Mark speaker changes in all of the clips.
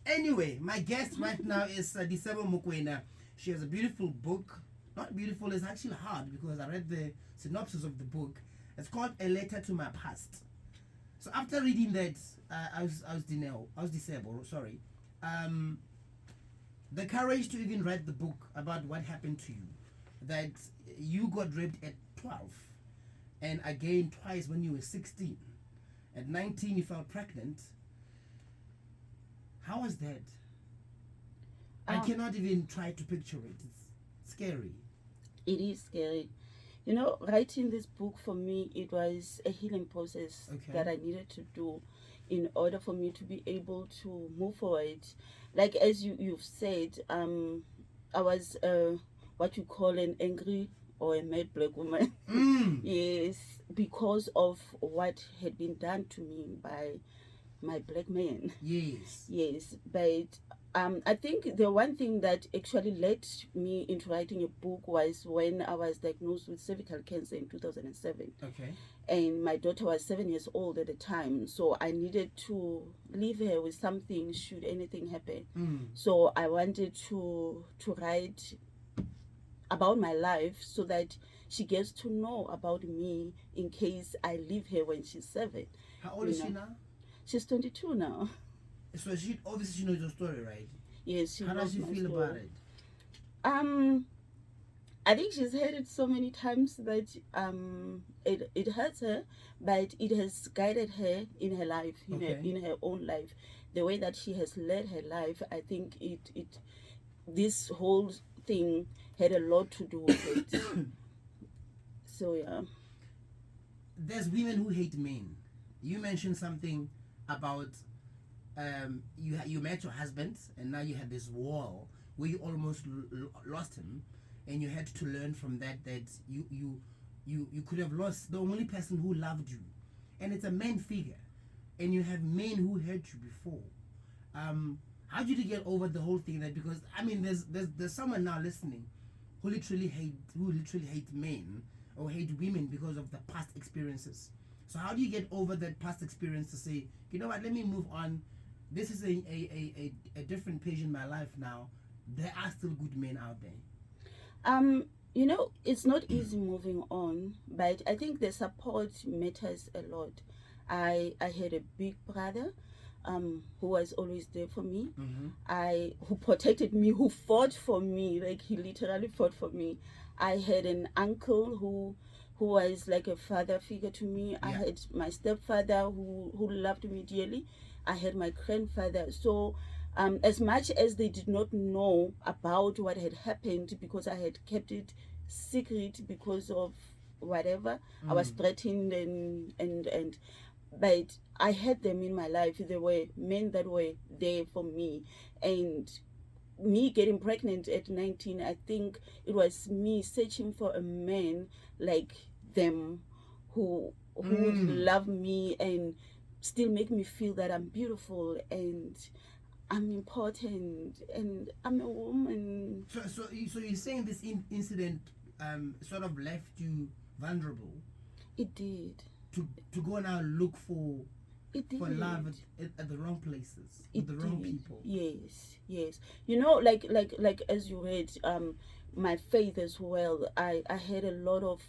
Speaker 1: Anyway, my guest right now is Disebo Mokwena. She has a beautiful book. Not beautiful, it's actually hard because I read the synopsis of the book. It's called A Letter to My Past. So after reading that, I was disabled. Sorry. The courage to even write the book about what happened to you, that you got raped at 12, and again twice when you were 16. At 19, you fell pregnant. How was that? I cannot even try to picture it. It's scary.
Speaker 2: It is scary. You know, writing this book for me, it was a healing process that I needed to do in order for me to be able to move forward. Like as you've said, I was what you call an angry or a mad black woman. Yes, because of what had been done to me by my black man.
Speaker 1: Yes.
Speaker 2: Yes, but I think the one thing that actually led me into writing a book was when I was diagnosed with cervical cancer in 2007.
Speaker 1: Okay.
Speaker 2: And my daughter was 7 years old at the time, so I needed to leave her with something should anything happen. So I wanted to write about my life so that she gets to know about me in case I leave her when she's 7.
Speaker 1: How old is she now?
Speaker 2: She's 22 now.
Speaker 1: So she obviously she knows your story, right?
Speaker 2: Yes, she
Speaker 1: How does she feel about it?
Speaker 2: I think she's heard it so many times that it hurts her, but it has guided her in her life, in her own life, the way that she has led her life. I think it this whole thing had a lot to do with it. So yeah.
Speaker 1: There's women who hate men. You mentioned something about you met your husband and now you had this wall where you almost lost him, and you had to learn from that you could have lost the only person who loved you, and it's a man figure, and you have men who hurt you before. How did you get over the whole thing? That because I mean there's someone now listening who literally hate men or hate women because of the past experiences. So how do you get over that past experience to say, you know what, let me move on? This is a different page in my life now. There are still good men out there.
Speaker 2: You know, it's not easy moving on, but I think the support matters a lot. I had a big brother who was always there for me. Who protected me, who fought for me, like he literally fought for me. I had an uncle who was like a father figure to me. Yeah. I had my stepfather who loved me dearly. I had my grandfather. So as much as they did not know about what had happened, because I had kept it secret because of whatever, I was threatened and but I had them in my life. They were men that were there for me. And me getting pregnant at 19, I think it was me searching for a man like them who would love me and still make me feel that I'm beautiful and I'm important and I'm a woman.
Speaker 1: So you're saying this incident sort of left you vulnerable?
Speaker 2: It did.
Speaker 1: To go now look for love at the wrong places, with the wrong people.
Speaker 2: Yes. You know, like as you read, my faith as well. I had a lot of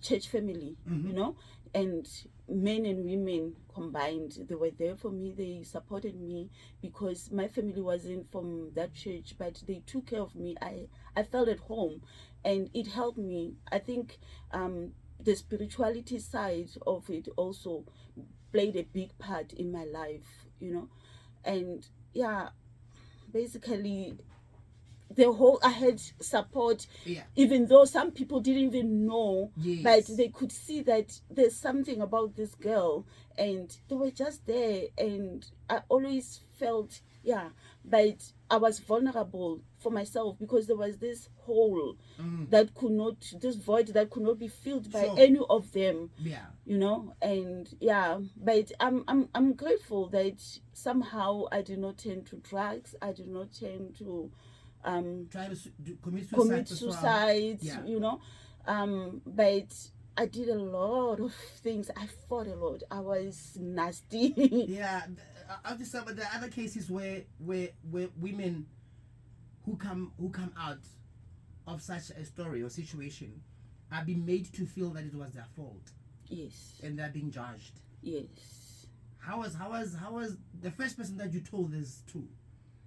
Speaker 2: church family, you know, and men and women combined. They were there for me. They supported me because my family wasn't from that church, but they took care of me. I felt at home, and it helped me. I think the spirituality side of it also played a big part in my life, you know. And yeah, basically I had support, even though some people didn't even know, but they could see that there's something about this girl, and they were just there. And I always felt, but I was vulnerable for myself because there was this hole this void that could not be filled by any of them. You know, and but I'm grateful that somehow I did not turn to drugs. I did not turn to
Speaker 1: try to
Speaker 2: commit suicide, you know, but I did a lot of things. I fought a lot. I was nasty.
Speaker 1: but there are other cases where women who come out of such a story or situation are being made to feel that it was their fault.
Speaker 2: Yes.
Speaker 1: And they're being judged.
Speaker 2: Yes.
Speaker 1: How was the first person that you told this to?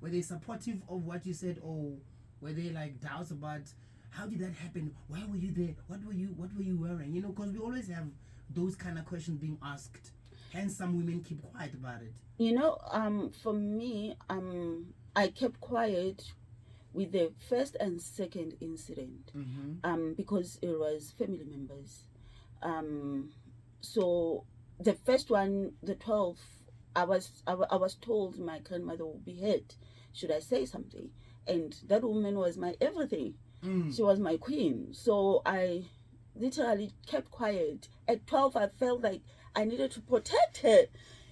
Speaker 1: Were they supportive of what you said, or were they like doubts about how did that happen? Why were you there? What were you wearing? You know, because we always have those kind of questions being asked. Hence, some women keep quiet about it.
Speaker 2: You know, for me, I kept quiet with the first and second incident, because it was family members. So the first one, the 12th, I was told my grandmother would be hurt. Should I say something? And that woman was my everything. She was my queen. So I literally kept quiet. At 12, I felt like I needed to protect her,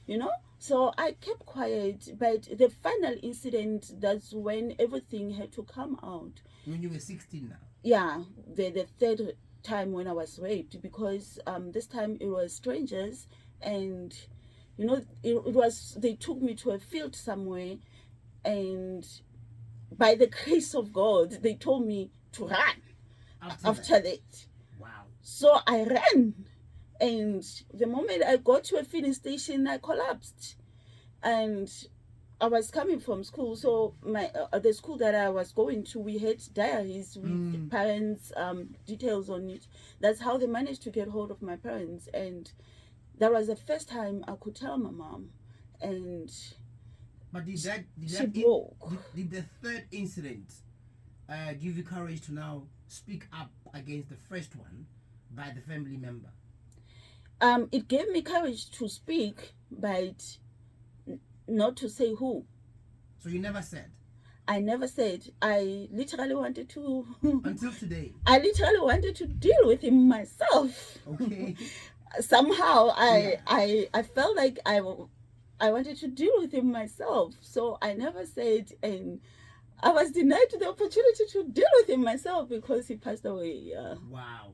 Speaker 2: you know? So I kept quiet. But the final incident, that's when everything had to come out.
Speaker 1: When you were 16 now?
Speaker 2: Yeah, the third time when I was raped, because this time it was strangers, and you know, it was, they took me to a field somewhere, and by the grace of God, they told me to run after that.
Speaker 1: Wow.
Speaker 2: So I ran, and the moment I got to a filling station, I collapsed. And I was coming from school, so my the school that I was going to, we had diaries with parents' details on it. That's how they managed to get hold of my parents, and that was the first time I could tell my mom. And
Speaker 1: but
Speaker 2: she broke.
Speaker 1: Did the third incident give you courage to now speak up against the first one by the family member?
Speaker 2: It gave me courage to speak, but not to say who.
Speaker 1: So you never said?
Speaker 2: I never said. I literally wanted to.
Speaker 1: Until today?
Speaker 2: I literally wanted to deal with him myself.
Speaker 1: Okay.
Speaker 2: Somehow I felt like I wanted to deal with him myself. So I never said, and I was denied the opportunity to deal with him myself because he passed away. Yeah.
Speaker 1: Wow.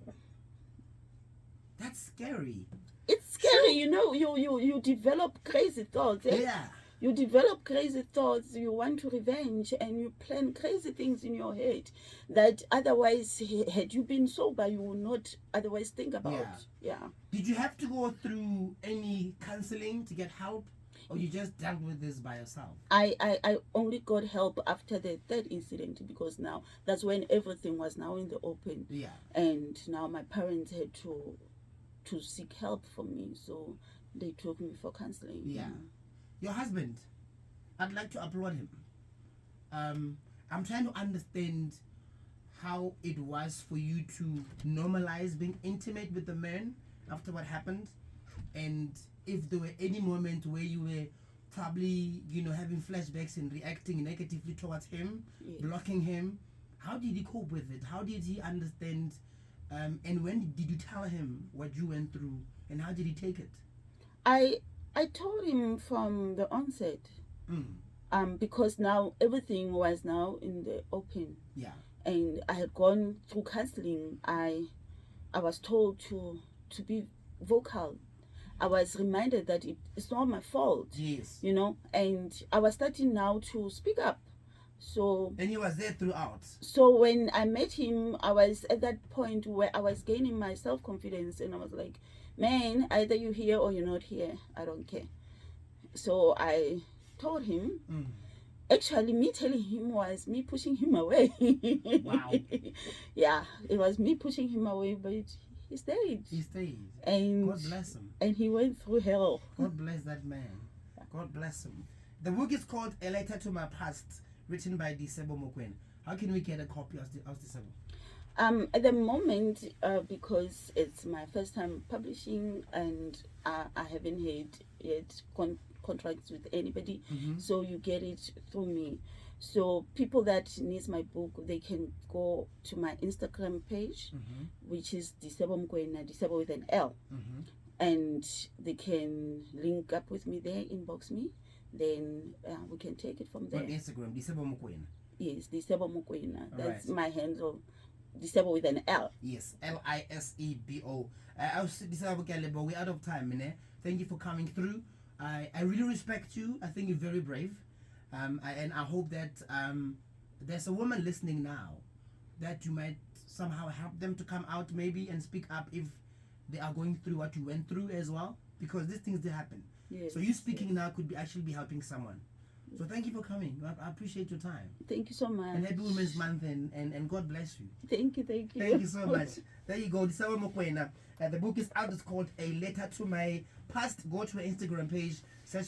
Speaker 1: That's scary.
Speaker 2: It's scary, you know. You develop crazy thoughts. Eh?
Speaker 1: Yeah.
Speaker 2: You develop crazy thoughts. You want to revenge, and you plan crazy things in your head that otherwise, had you been sober, you would not otherwise think about. Yeah.
Speaker 1: Did you have to go through any counseling to get help, or you just dealt with this by yourself?
Speaker 2: I only got help after the third incident, because now that's when everything was now in the open.
Speaker 1: Yeah.
Speaker 2: And now my parents had to seek help for me, so they took me for counseling.
Speaker 1: Yeah. Your husband, I'd like to applaud him. I'm trying to understand how it was for you to normalize being intimate with the man after what happened, and if there were any moment where you were probably, you know, having flashbacks and reacting negatively towards him, blocking him. How did he cope with it? How did he understand? And when did you tell him what you went through, and how did he take it?
Speaker 2: I told him from the onset, because now everything was now in the open.
Speaker 1: Yeah.
Speaker 2: And I had gone through counseling. I was told to be vocal. I was reminded that it's not my fault.
Speaker 1: Yes.
Speaker 2: You know, and I was starting now to speak up. So.
Speaker 1: And he was there throughout.
Speaker 2: So when I met him, I was at that point where I was gaining my self-confidence, and I was like, man, either you're here or you're not here. I don't care. So I told him. Actually, me telling him was me pushing him away.
Speaker 1: Wow.
Speaker 2: Yeah, it was me pushing him away, but he stayed.
Speaker 1: He stayed.
Speaker 2: And
Speaker 1: God bless him.
Speaker 2: And he went through hell.
Speaker 1: God bless that man. God bless him. The book is called A Letter to My Past, written by Disebo Mokwena. How can we get a copy of Disebo?
Speaker 2: At the moment, because it's my first time publishing, and I haven't had yet contracts with anybody, so you get it through me. So people that needs my book, they can go to my Instagram page, which is Disebo Mokwena, Disebo with an L, and they can link up with me there, inbox me, then we can take it from there.
Speaker 1: On Instagram, Disebo Mokwena.
Speaker 2: Yes, Disebo Mokwena. That's my handle. Disebo with an L.
Speaker 1: Yes, Lisebo. We're out of time, Thank you for coming through. I really respect you. I think you're very brave. And I hope that there's a woman listening now that you might somehow help them to come out maybe and speak up if they are going through what you went through as well, because these things they happen.
Speaker 2: Yes,
Speaker 1: so you speaking
Speaker 2: yes.
Speaker 1: now could be actually be helping someone. So thank you for coming. I appreciate your time.
Speaker 2: Thank you so much.
Speaker 1: And happy Women's Month, and God bless you.
Speaker 2: Thank you, thank you.
Speaker 1: Thank you so much. There you go. Disawa Mokwena. The book is out. It's called A Letter to My Past. Go to her Instagram page. Search